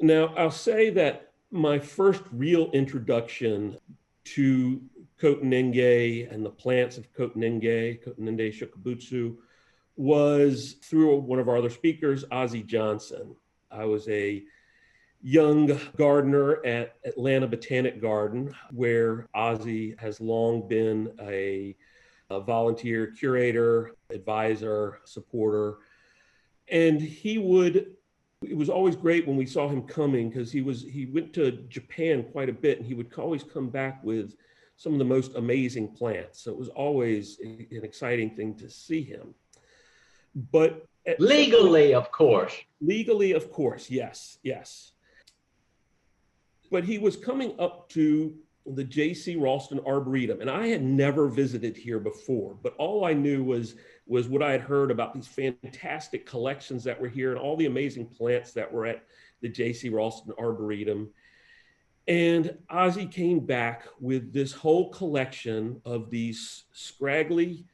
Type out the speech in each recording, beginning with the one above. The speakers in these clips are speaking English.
Now, I'll say that my first real introduction to Koten Engei and the plants of Koten Engei, Koten Engei Shukabutsu, was through one of our other speakers, Ozzie Johnson. I was a young gardener at Atlanta Botanic Garden, where Ozzie has long been a volunteer curator, advisor, supporter. And it was always great when we saw him coming, because he went to Japan quite a bit, and he would always come back with some of the most amazing plants. So it was always an exciting thing to see him. But legally, of course. Legally, of course, yes, yes. But he was coming up to the JC Raulston Arboretum, and I had never visited here before, but all I knew was what I had heard about these fantastic collections that were here and all the amazing plants that were at the JC Raulston Arboretum. And Ozzie came back with this whole collection of these scraggly,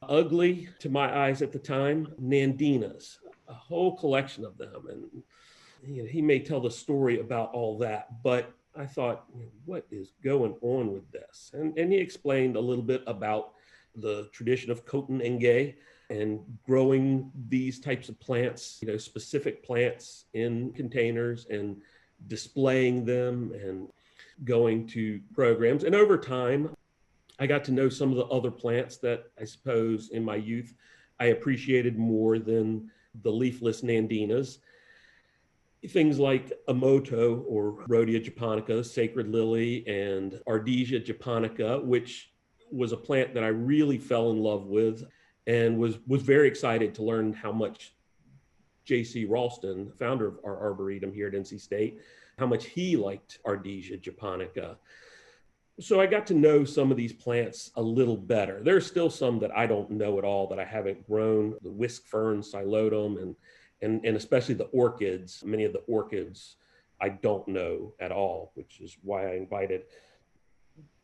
ugly, to my eyes at the time, Nandinas, a whole collection of them. And he may tell the story about all that, but I thought, what is going on with this? And he explained a little bit about the tradition of Koten Engei and growing these types of plants, specific plants in containers and displaying them and going to programs. And over time, I got to know some of the other plants that I suppose in my youth I appreciated more than the leafless Nandinas. Things like Emoto, or Rhodia japonica, sacred lily, and Ardisia japonica, which was a plant that I really fell in love with and was very excited to learn how much JC Raulston, founder of our Arboretum here at NC State, how much he liked Ardisia japonica. So I got to know some of these plants a little better. There's still some that I don't know at all, that I haven't grown, the whisk fern, Psilotum, and especially the orchids. Many of the orchids I don't know at all, which is why I invited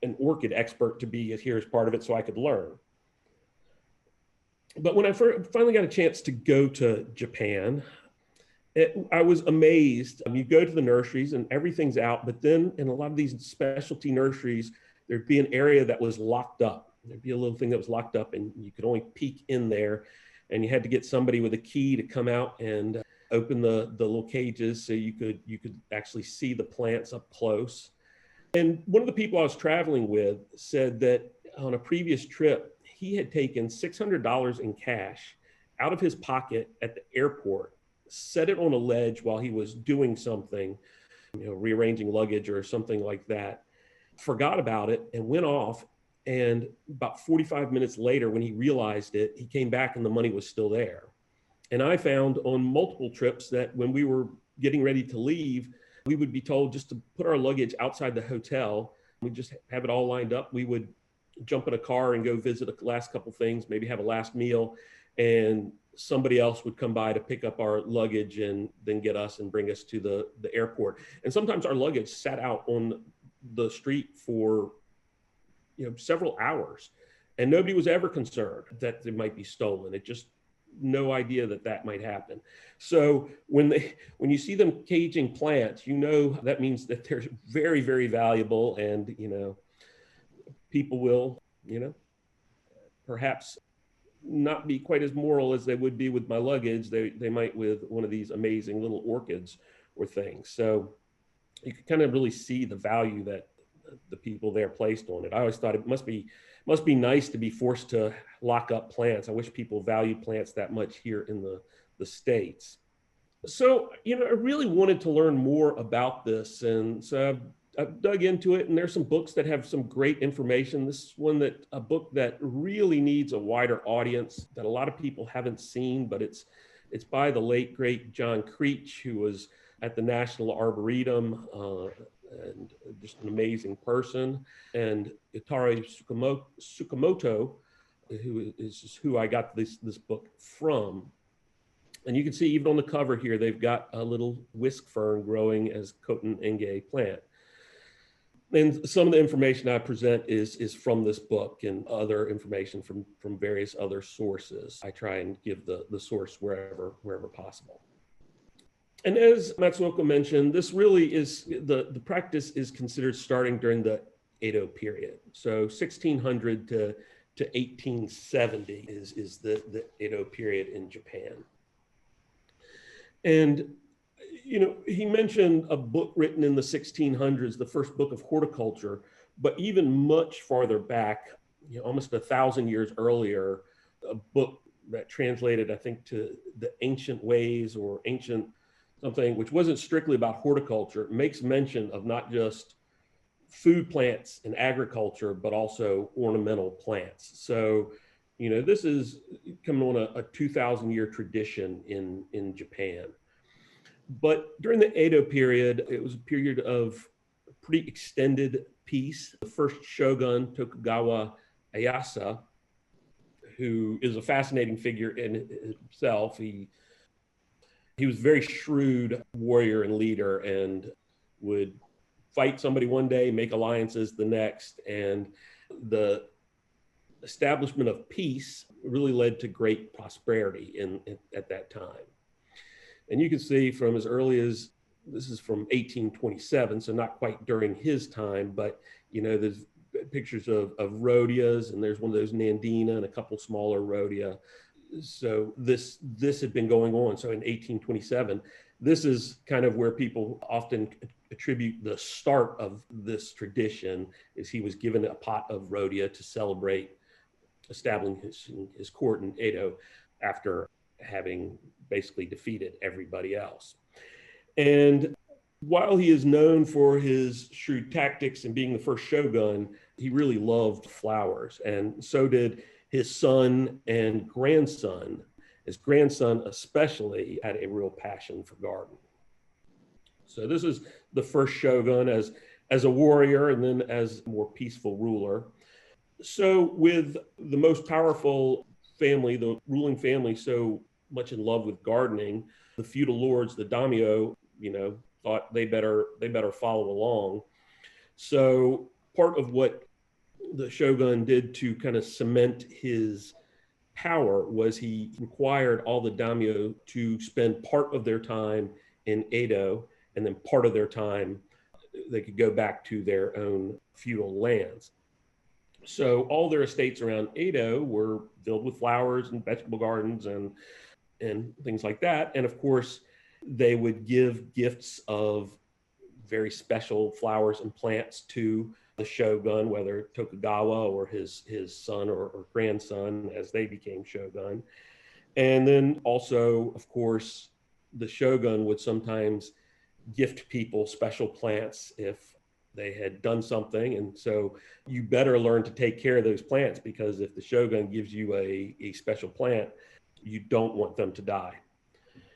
an orchid expert to be here as part of it so I could learn. But when I finally got a chance to go to Japan, I was amazed. You go to the nurseries and everything's out, but then in a lot of these specialty nurseries, there'd be an area that was locked up. There'd be a little thing that was locked up and you could only peek in there, and you had to get somebody with a key to come out and open the little cages so you could actually see the plants up close. And one of the people I was traveling with said that on a previous trip, he had taken $600 in cash out of his pocket at the airport, set it on a ledge while he was doing something, rearranging luggage or something like that, forgot about it and went off. And about 45 minutes later, when he realized it, he came back and the money was still there. And I found on multiple trips that when we were getting ready to leave, we would be told just to put our luggage outside the hotel. We'd just have it all lined up. We would jump in a car and go visit the last couple things, maybe have a last meal, and somebody else would come by to pick up our luggage and then get us and bring us to the airport. And sometimes our luggage sat out on the street for several hours, and nobody was ever concerned that it might be stolen. It just no idea that might happen. So when you see them caging plants, that means that they're very, very valuable, and people will perhaps not be quite as moral as they would be with my luggage. They might with one of these amazing little orchids or things. So you can kind of really see the value that the people there placed on it. I always thought it must be nice to be forced to lock up plants. I wish people valued plants that much here in the States. So, I really wanted to learn more about this. And so I've dug into it, and there's some books that have some great information. This is a book that really needs a wider audience, that a lot of people haven't seen, but it's by the late, great John Creech, who was at the National Arboretum, and just an amazing person, and Itari Tsukamoto, who I got this book from. And you can see even on the cover here, they've got a little whisk fern growing as Koten Engei plant. And some of the information I present is from this book, and other information from various other sources. I try and give the source wherever possible. And as Matsuoka mentioned, this really is the practice is considered starting during the Edo period. So 1600 to 1870 is the Edo period in Japan. And, he mentioned a book written in the 1600s, the first book of horticulture, but even much farther back, almost 1,000 years earlier, a book that translated, I think, to the ancient ways or ancient something, which wasn't strictly about horticulture, makes mention of not just food plants and agriculture, but also ornamental plants. So, this is coming on a 2,000-year tradition in Japan. But during the Edo period, it was a period of pretty extended peace. The first shogun, Tokugawa Ieyasu, who is a fascinating figure in himself. He was a very shrewd warrior and leader and would fight somebody one day, make alliances the next. And the establishment of peace really led to great prosperity at that time. And you can see from as early as, this is from 1827, so not quite during his time, but there's pictures of rhodias, and there's one of those Nandina and a couple smaller rhodia. So this had been going on. So in 1827, this is kind of where people often attribute the start of this tradition, is he was given a pot of rhodia to celebrate establishing his court in Edo after having basically defeated everybody else. And while he is known for his shrewd tactics and being the first shogun, he really loved flowers, and so did his son and grandson. His grandson especially had a real passion for gardening. So this is the first shogun as a warrior and then as a more peaceful ruler. So with the most powerful family, the ruling family, so much in love with gardening, the feudal lords, the daimyo, thought they better follow along. So part of what the shogun did to kind of cement his power was he required all the daimyo to spend part of their time in Edo, and then part of their time they could go back to their own feudal lands. So all their estates around Edo were filled with flowers and vegetable gardens and things like that. And of course, they would give gifts of very special flowers and plants to the shogun, whether Tokugawa or his son or grandson as they became shogun. And then also, of course, the shogun would sometimes gift people special plants if they had done something. And so you better learn to take care of those plants, because if the shogun gives you a special plant, you don't want them to die.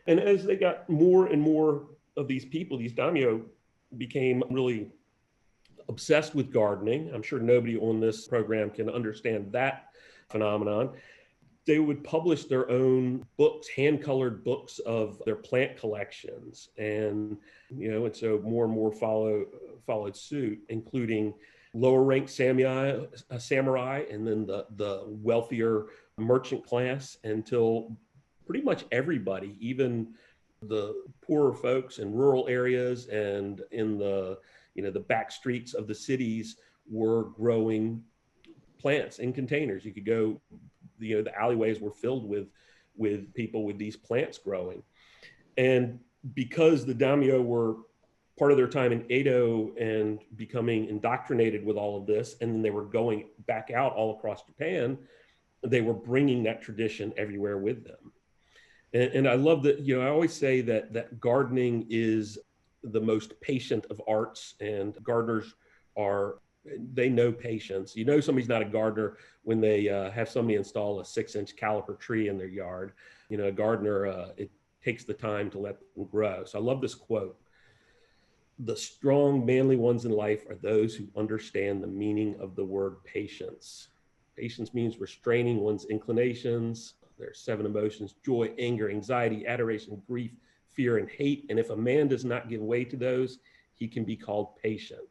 And as they got more and more of these people, these daimyo became really obsessed with gardening. I'm sure nobody on this program can understand that phenomenon. They would publish their own books, hand-colored books of their plant collections. And, and so more and more followed suit, including lower ranked samurai, and then the wealthier merchant class, until pretty much everybody, even the poorer folks in rural areas and in the back streets of the cities, were growing plants in containers. You could go, the alleyways were filled with people with these plants growing. And because the daimyo were part of their time in Edo and becoming indoctrinated with all of this, and then they were going back out all across Japan, they were bringing that tradition everywhere with them. And I love that, I always say that gardening is the most patient of arts, and gardeners they know patience. Somebody's not a gardener when they have somebody install a 6-inch caliper tree in their yard. A gardener, it takes the time to let them grow. So I love this quote: "The strong, manly ones in life are those who understand the meaning of the word patience. Patience means restraining one's inclinations. There are 7 emotions: joy, anger, anxiety, adoration, grief, fear, and hate. And if a man does not give way to those, he can be called patient.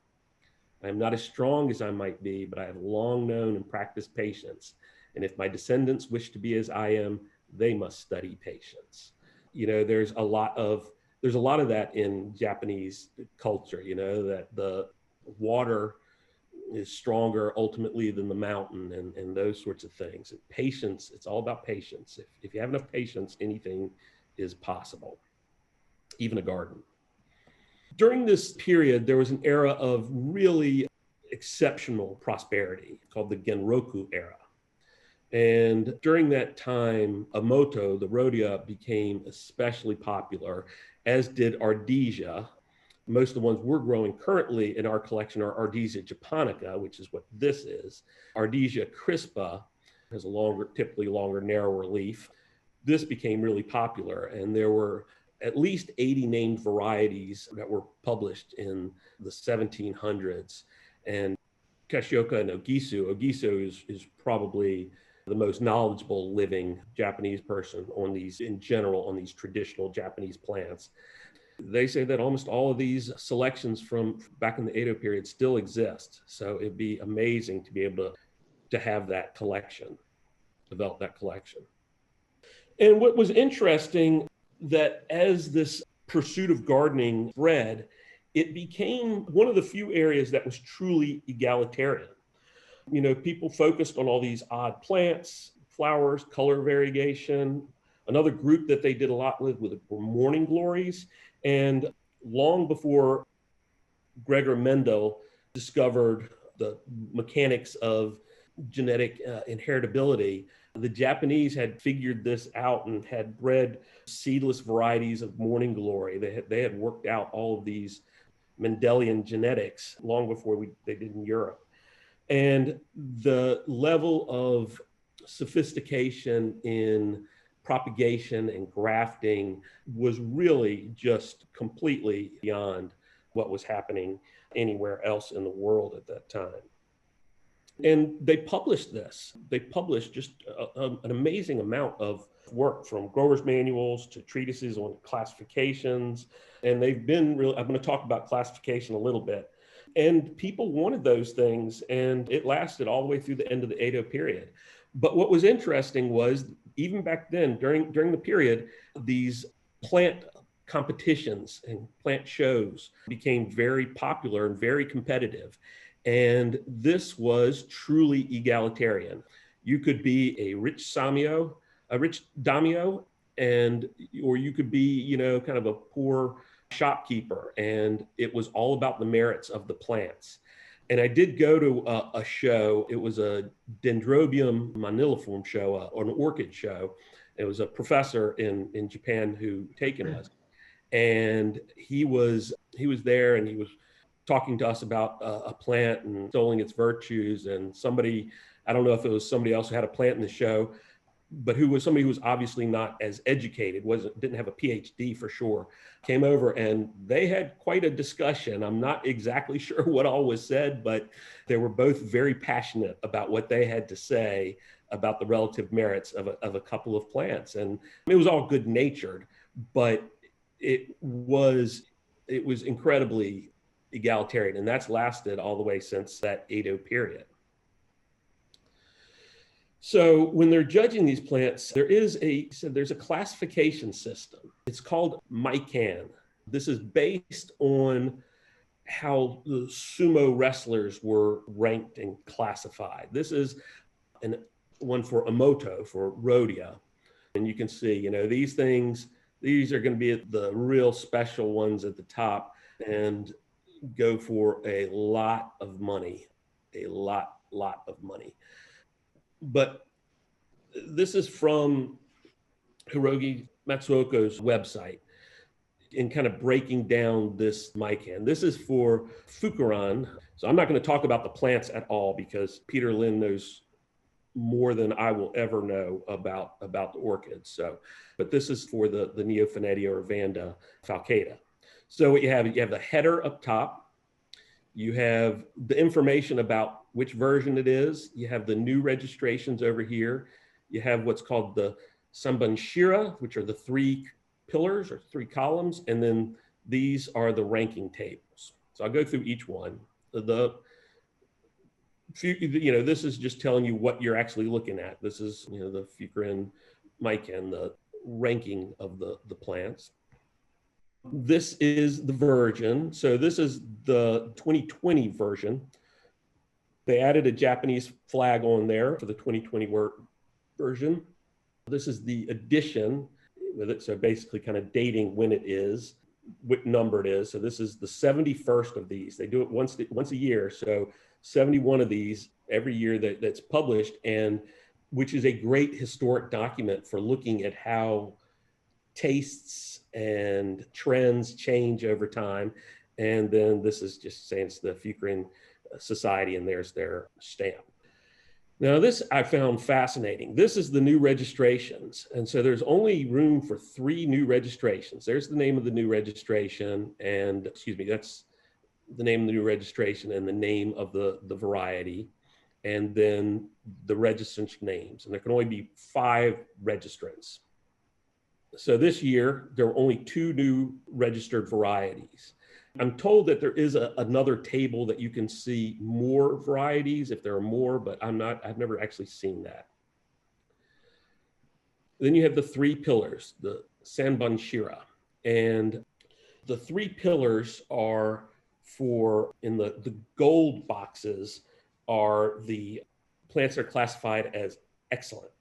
I am not as strong as I might be, but I have long known and practiced patience. And if my descendants wish to be as I am, they must study patience." There's a lot of there's a lot of that in Japanese culture, that the water is stronger ultimately than the mountain and those sorts of things. Patience, it's all about patience. If you have enough patience, anything is possible, even a garden. During this period, there was an era of really exceptional prosperity called the Genroku Era. And during that time, Emoto, the rhodia, became especially popular, as did Ardesia. Most of the ones we're growing currently in our collection are Ardesia japonica, which is what this is. Ardesia crispa has a typically longer, narrower leaf. This became really popular, and there were at least 80 named varieties that were published in the 1700s. And Kashioka and Ogiso is probably the most knowledgeable living Japanese person on these, in general, on these traditional Japanese plants. They say that almost all of these selections from back in the Edo period still exist. So it'd be amazing to be able to have that collection, develop that collection. And what was interesting, that as this pursuit of gardening spread, it became one of the few areas that was truly egalitarian. People focused on all these odd plants, flowers, color variegation. Another group that they did a lot with were morning glories. And long before Gregor Mendel discovered the mechanics of genetic inheritability, the Japanese had figured this out and had bred seedless varieties of morning glory. They had worked out all of these Mendelian genetics long before they did in Europe. And the level of sophistication in propagation and grafting was really just completely beyond what was happening anywhere else in the world at that time. And they published this. They published just an amazing amount of work, from growers' manuals to treatises on classifications. And they've been really, I'm going to talk about classification a little bit. And people wanted those things, and it lasted all the way through the end of the Edo period. But what was interesting was, even back then, during the period, these plant competitions and plant shows became very popular and very competitive. And this was truly egalitarian. You could be a rich daimyo, or you could be, kind of a poor shopkeeper. And it was all about the merits of the plants. And I did go to a show. It was a Dendrobium moniliform show, an orchid show. It was a professor in Japan who taken us. And he was there, and he was talking to us about a plant and extolling its virtues. And somebody, I don't know if it was somebody else who had a plant in the show, but who was somebody who was obviously not as educated, didn't have a PhD for sure, came over, and they had quite a discussion. I'm not exactly sure what all was said, but they were both very passionate about what they had to say about the relative merits of a couple of plants. And it was all good natured, but it was incredibly egalitarian, and that's lasted all the way since that Edo period. So when they're judging these plants, there's a classification system. It's called Mican. This is based on how the sumo wrestlers were ranked and classified. This is one for Emoto, for rhodia. And you can see, these are going to be the real special ones at the top, and go for a lot of money, a lot of money. But this is from Hirogi Matsuoka's website, in kind of breaking down this Mican. This is for Fukuran. So I'm not going to talk about the plants at all, because Peter Lin knows more than I will ever know about the orchids. So, but this is for the Neophanetia or Vanda falcata. So what you have the header up top. You have the information about which version it is. You have the new registrations over here. You have what's called the Sambanshira, which are the 3 pillars or 3 columns. And then these are the ranking tables. So I'll go through each one. This is just telling you what you're actually looking at. This is, the Fukuran Mican, the ranking of the plants. This is the version. So this is the 2020 version. They added a Japanese flag on there for the 2020 version. This is the edition with it. So basically kind of dating when it is, what number it is. So this is the 71st of these. They do it once a year. So 71 of these every year that's published, and which is a great historic document for looking at how tastes and trends change over time. And then this is just saying it's the Fukuran Society, and there's their stamp. Now this I found fascinating. This is the new registrations. And so there's only room for 3 new registrations. There's the name of the new registration, and that's the name of the new registration and the name of the variety, and then the registrant names. And there can only be 5 registrants. So this year, there were only 2 new registered varieties. I'm told that there is another table that you can see more varieties if there are more, but I've never actually seen that. Then you have the 3 pillars, the Sanbunshira. And the 3 pillars are in the gold boxes are the plants that are classified as excellent.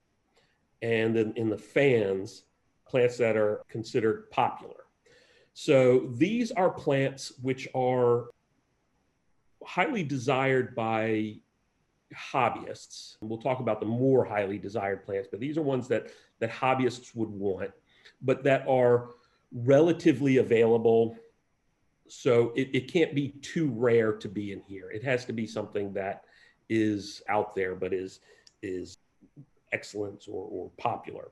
And then in the fans, plants that are considered popular. So these are plants which are highly desired by hobbyists. We'll talk about the more highly desired plants, but these are ones that hobbyists would want, but that are relatively available. So it can't be too rare to be in here. It has to be something that is out there, but is excellent or popular.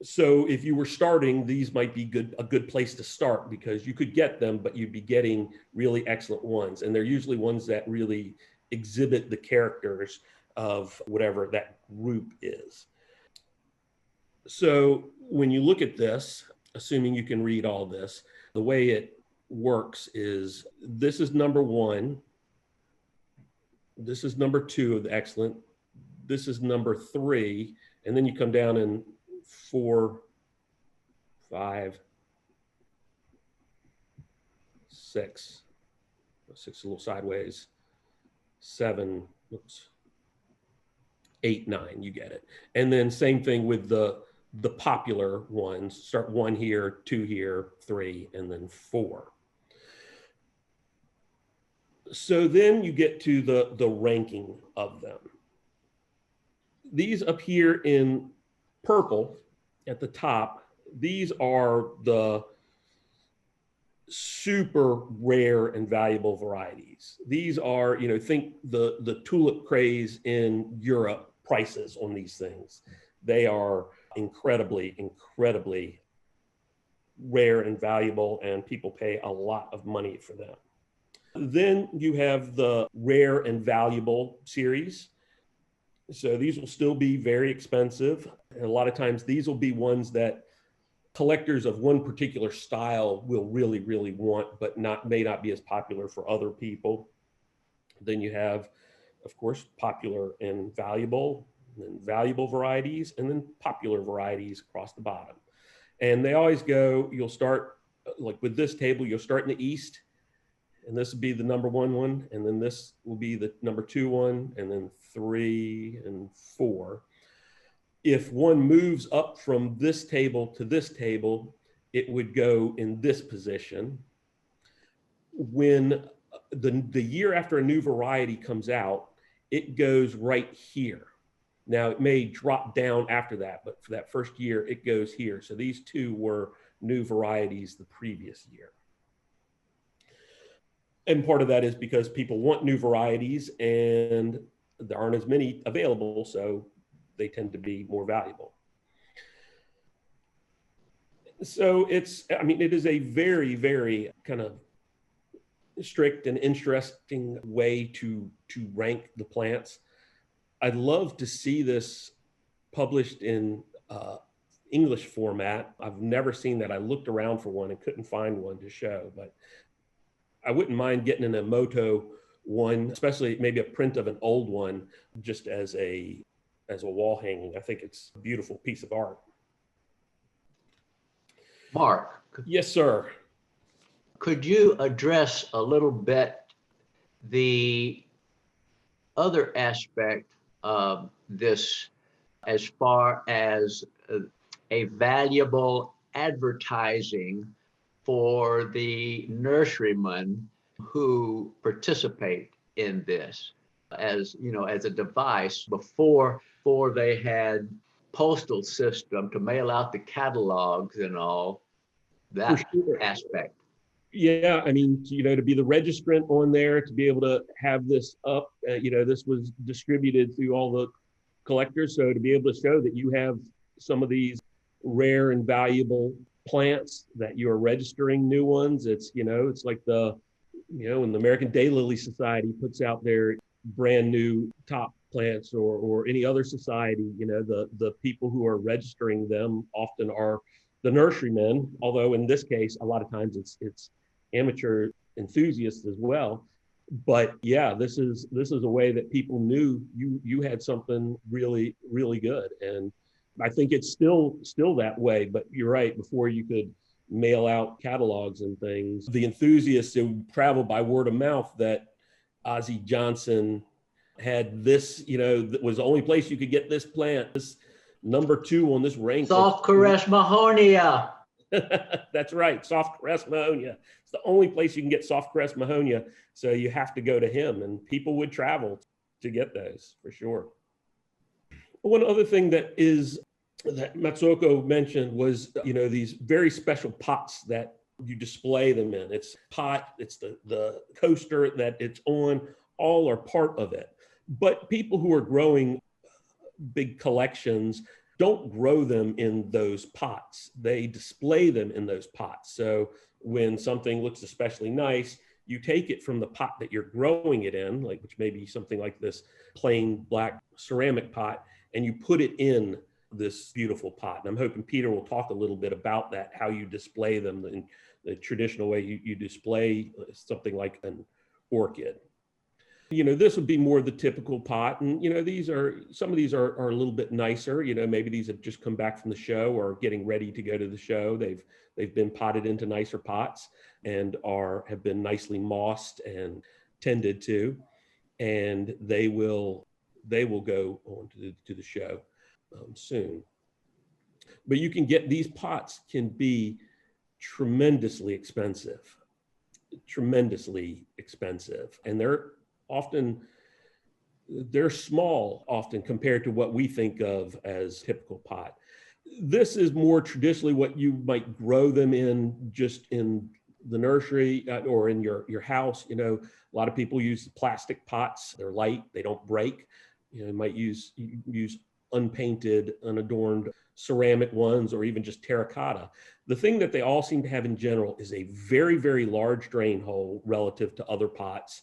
So if you were starting, these might be a good place to start, because you could get them, but you'd be getting really excellent ones. And they're usually ones that really exhibit the characters of whatever that group is. So when you look at this, assuming you can read all this, the way it works is this is number 1. This is number 2 of the excellent. This is number 3. And then you come down and 4, 5, 6, 6 a little sideways, 7, 8, 9, you get it. And then same thing with the popular ones. Start 1 here, 2 here, 3, and then 4. So then you get to the ranking of them. These up here in purple at the top, these are the super rare and valuable varieties. These are, think the tulip craze in Europe prices on these things. They are incredibly, incredibly rare and valuable, and people pay a lot of money for them. Then you have the rare and valuable series. So these will still be very expensive. And a lot of times these will be ones that collectors of one particular style will really, really want, but may not be as popular for other people. Then you have, of course, popular and valuable varieties, and then popular varieties across the bottom. And they always go, you'll start, like with this table, you'll start in the east, and this will be the number 1 one, and then this will be the number 2 one, and then 3 and 4. If one moves up from this table to this table, it would go in this position. When the year after a new variety comes out, it goes right here. Now it may drop down after that, but for that first year, it goes here. So these 2 were new varieties the previous year. And part of that is because people want new varieties and there aren't as many available, so they tend to be more valuable. So it is a very, very kind of strict and interesting way to rank the plants. I'd love to see this published in English format. I've never seen that. I looked around for one and couldn't find one to show, but I wouldn't mind getting an Emoto one, especially maybe a print of an old one, just as a wall hanging. I think it's a beautiful piece of art. Mark. Yes, sir. Could you address a little bit the other aspect of this as far as a valuable advertising for the nurserymen who participate in this, as you know, as a device before they had postal system to mail out the catalogs and all For that sure. aspect? Yeah, I mean, to be the registrant on there, to be able to have this up, this was distributed through all the collectors. So to be able to show that you have some of these rare and valuable plants, that you're registering new ones. It's like when the American Daylily Society puts out their brand new top plants, or any other society, the people who are registering them often are the nurserymen, although in this case, a lot of times it's amateur enthusiasts as well. But yeah, this is a way that people knew you had something really, really good. And I think it's still that way. But you're right, before you could mail out catalogs and things, the enthusiasts who travel by word of mouth that Ozzie Johnson had this, that was the only place you could get this plant, this #2 on this rank. Soft caress mahonia. That's right, soft caress mahonia. It's the only place you can get soft caress mahonia. So you have to go to him, and people would travel to get those for sure. One other thing that Matsuoko mentioned was, these very special pots that you display them in. It's pot, it's the coaster that it's on, all are part of it. But people who are growing big collections don't grow them in those pots. They display them in those pots. So when something looks especially nice, you take it from the pot that you're growing it in, which may be something like this plain black ceramic pot, and you put it in this beautiful pot. And I'm hoping Peter will talk a little bit about that, how you display them in the traditional way you display something like an orchid. This would be more the typical pot. And, some of these are a little bit nicer. Maybe these have just come back from the show or getting ready to go to the show. They've been potted into nicer pots and have been nicely mossed and tended to. And they will go on to the show soon. But you can get, these pots can be tremendously expensive. And they're small often compared to what we think of as typical pot. This is more traditionally what you might grow them in, just in the nursery or in your house. A lot of people use plastic pots. They're light, they don't break. You might use unpainted, unadorned ceramic ones, or even just terracotta. The thing that they all seem to have in general is a very, very large drain hole relative to other pots.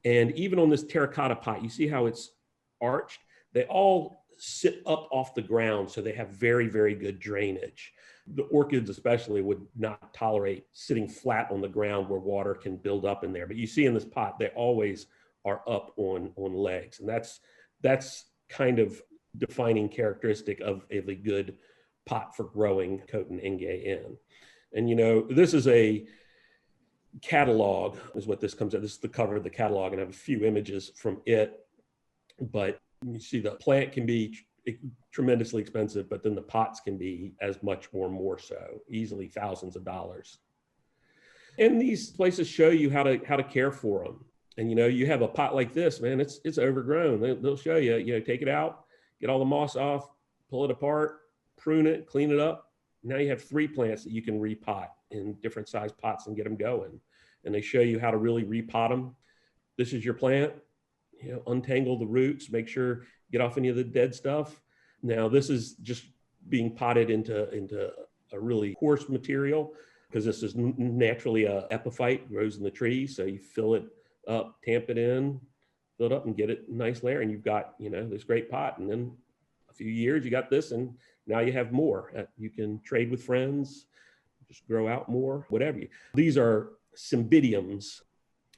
And even on this terracotta pot, you see how it's arched? They all sit up off the ground, so they have very, very good drainage. The orchids especially would not tolerate sitting flat on the ground where water can build up in there. But you see in this pot, they always are up on legs. And that's kind of defining characteristic of a good pot for growing Koten Engei in. And this is a catalog, is what this comes out. This is the cover of the catalog, and I have a few images from it. But you see the plant can be tremendously expensive, but then the pots can be as much or more so, easily thousands of dollars. And these places show you how to care for them. And you have a pot like this, man, it's overgrown. They'll show you, take it out, get all the moss off, pull it apart, prune it, clean it up. Now you have 3 plants that you can repot in different size pots and get them going. And they show you how to really repot them. This is your plant, untangle the roots, make sure get off any of the dead stuff. Now this is just being potted into a really coarse material, because this is naturally a epiphyte, grows in the tree. So you fill it up, tamp it in, fill it up, and get it a nice layer. And you've got, this great pot. And then a few years, you got this, and now you have more. You can trade with friends, just grow out more, whatever. These are cymbidiums.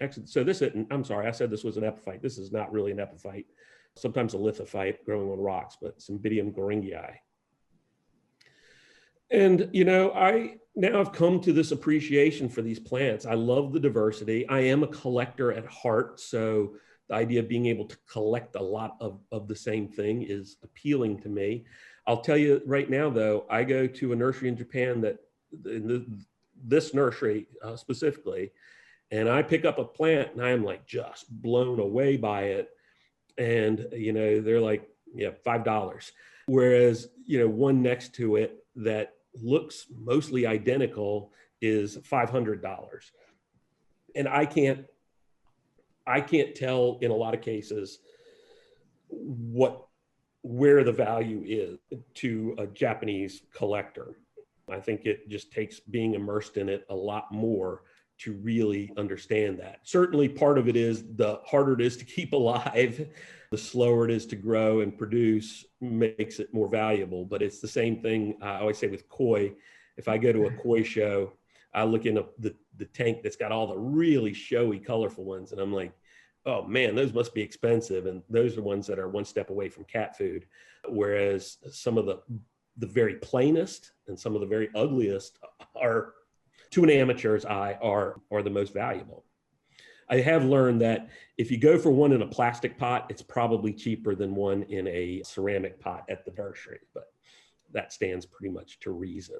Actually, so I'm sorry, I said this was an epiphyte. This is not really an epiphyte. Sometimes a lithophyte growing on rocks, but Cymbidium goringii. And, I now have come to this appreciation for these plants. I love the diversity. I am a collector at heart. So the idea of being able to collect a lot of the same thing is appealing to me. I'll tell you right now, though, I go to a nursery in Japan this nursery specifically, and I pick up a plant and I am like just blown away by it. And, they're like, yeah, $5. Whereas, one next to it that looks mostly identical is $500. And I can't tell in a lot of cases where the value is to a Japanese collector. I think it just takes being immersed in it a lot more to really understand that. Certainly part of it is the harder it is to keep alive, the slower it is to grow and produce makes it more valuable. But it's the same thing I always say with koi. If I go to a koi show, I look in the tank that's got all the really showy, colorful ones. And I'm like, oh man, those must be expensive. And those are ones that are one step away from cat food. Whereas some of the very plainest and some of the very ugliest are, to an amateur's eye, are the most valuable. I have learned that if you go for one in a plastic pot, it's probably cheaper than one in a ceramic pot at the nursery, but that stands pretty much to reason.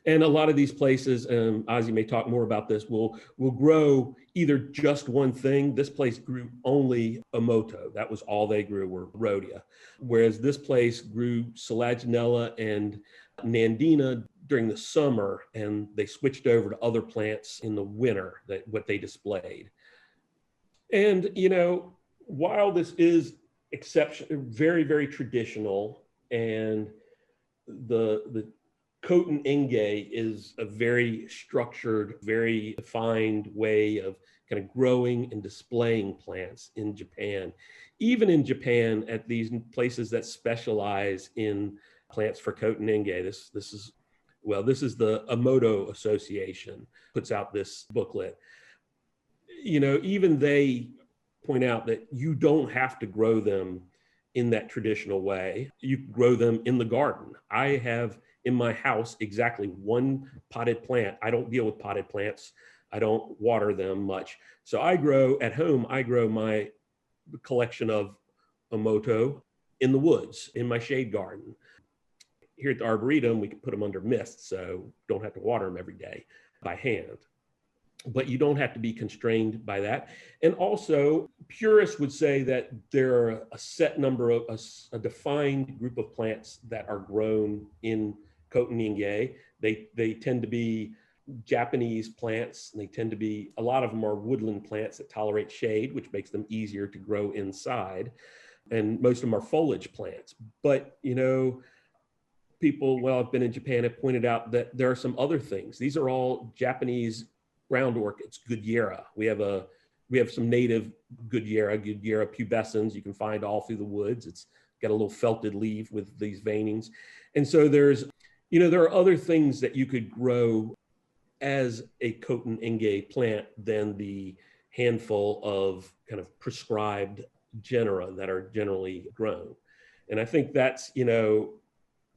And a lot of these places, Ozzy may talk more about this, will grow either just one thing. This place grew only Emoto. That was all they grew were rhodia. Whereas this place grew Selaginella and Nandina during the summer, and they switched over to other plants in the winter, what they displayed. And, while this is very, very traditional, and the Koten Engei is a very structured, very defined way of kind of growing and displaying plants in Japan. Even in Japan, at these places that specialize in plants for Koten Engei, this is the Emoto Association puts out this booklet. Even they point out that you don't have to grow them in that traditional way. You can grow them in the garden. I have in my house exactly one potted plant. I don't deal with potted plants. I don't water them much. So I grow my collection of Emoto in the woods, in my shade garden. Here at the Arboretum, we can put them under mist, so don't have to water them every day by hand. But you don't have to be constrained by that. And also, purists would say that there are a set number of a defined group of plants that are grown in Koten Engei. They tend to be Japanese plants, and they tend to be, a lot of them are woodland plants that tolerate shade, which makes them easier to grow inside. And most of them are foliage plants. But, people, well, I've been in Japan, have pointed out that there are some other things. These are all Japanese ground orchids, Goodyeara. We have some native Goodyeara pubescens you can find all through the woods. It's got a little felted leaf with these veinings. And so there are other things that you could grow as a Koten Engei plant than the handful of kind of prescribed genera that are generally grown. And I think that's,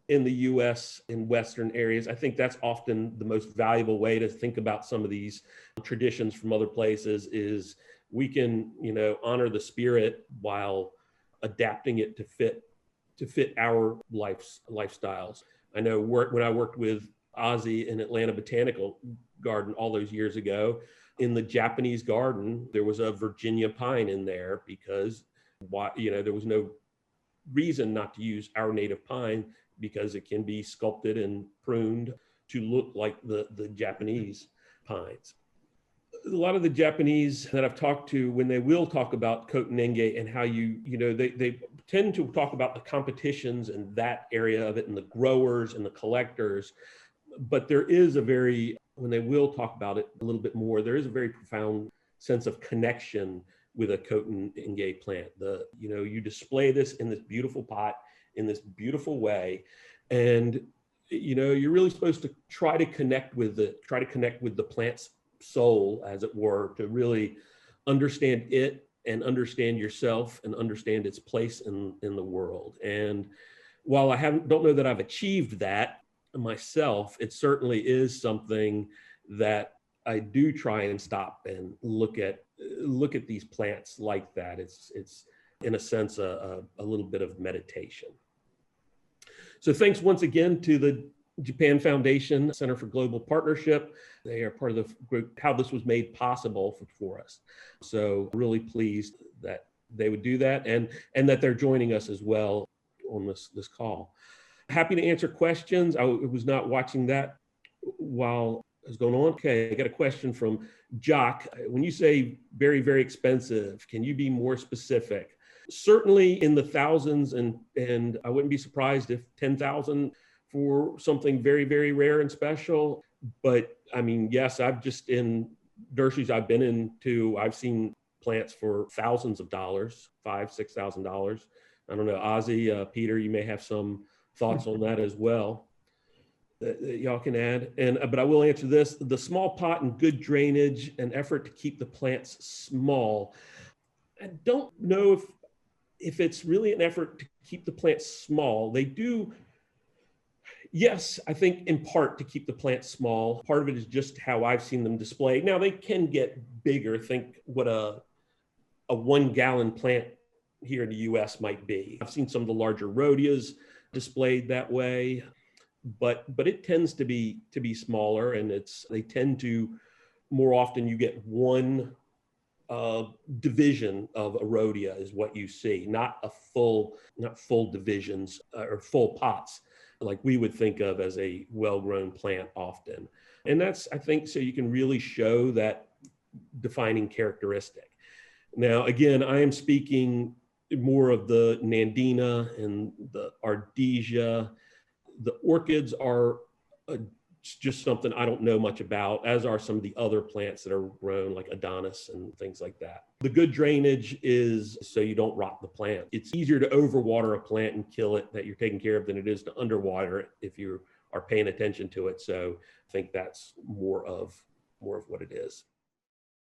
in the US, in Western areas, I think that's often the most valuable way to think about some of these traditions from other places is we can, honor the spirit while adapting it to fit our lifestyles. I know when I worked with Ozzy in Atlanta Botanical Garden all those years ago, in the Japanese garden, there was a Virginia pine in there because there was no reason not to use our native pine because it can be sculpted and pruned to look like the Japanese pines. A lot of the Japanese that I've talked to, when they will talk about Koten Engei and how they tend to talk about the competitions and that area of it and the growers and the collectors. But there is when they will talk about it a little bit more, there is a very profound sense of connection with a Koten Engei plant. You display this in this beautiful pot in this beautiful way, and you're really supposed to try to connect with the plant's soul, as it were, to really understand it and understand yourself and understand its place in the world. And while I don't know that I've achieved that, myself, it certainly is something that I do try and stop and look at these plants like that. It's in a sense a little bit of meditation. So thanks once again to the Japan Foundation Center for Global Partnership. They are part of the group, how this was made possible for us. So really pleased that they would do that, and that they're joining us as well on this call. Happy to answer questions. I was not watching that while it was going on. Okay, I got a question from Jock. When you say very, very expensive, can you be more specific? Certainly in the thousands, and I wouldn't be surprised if 10,000 for something very, very rare and special. But I mean, yes, I've just in nurseries I've been into, I've seen plants for thousands of dollars, $5,000, $6,000. I don't know, Ozzy, Peter, you may have some thoughts on that as well that y'all can add. But I will answer this: the small pot and good drainage, an effort to keep the plants small. I don't know if it's really an effort to keep the plants small. They do. Yes, I think in part to keep the plants small. Part of it is just how I've seen them displayed. Now they can get bigger. Think what a 1 gallon plant here in the US might be. I've seen some of the larger rhodias displayed that way, but it tends to be smaller, and they tend to, more often you get one division of a rhodia is what you see, not full divisions or full pots like we would think of as a well-grown plant often. And that's, I think, so you can really show that defining characteristic. Now, again, I am speaking more of the Nandina and the Ardesia. The orchids are just something I don't know much about, as are some of the other plants that are grown like Adonis and things like that. The good drainage is so you don't rot the plant. It's easier to overwater a plant and kill it that you're taking care of than it is to underwater it if you are paying attention to it. So I think that's more of what it is.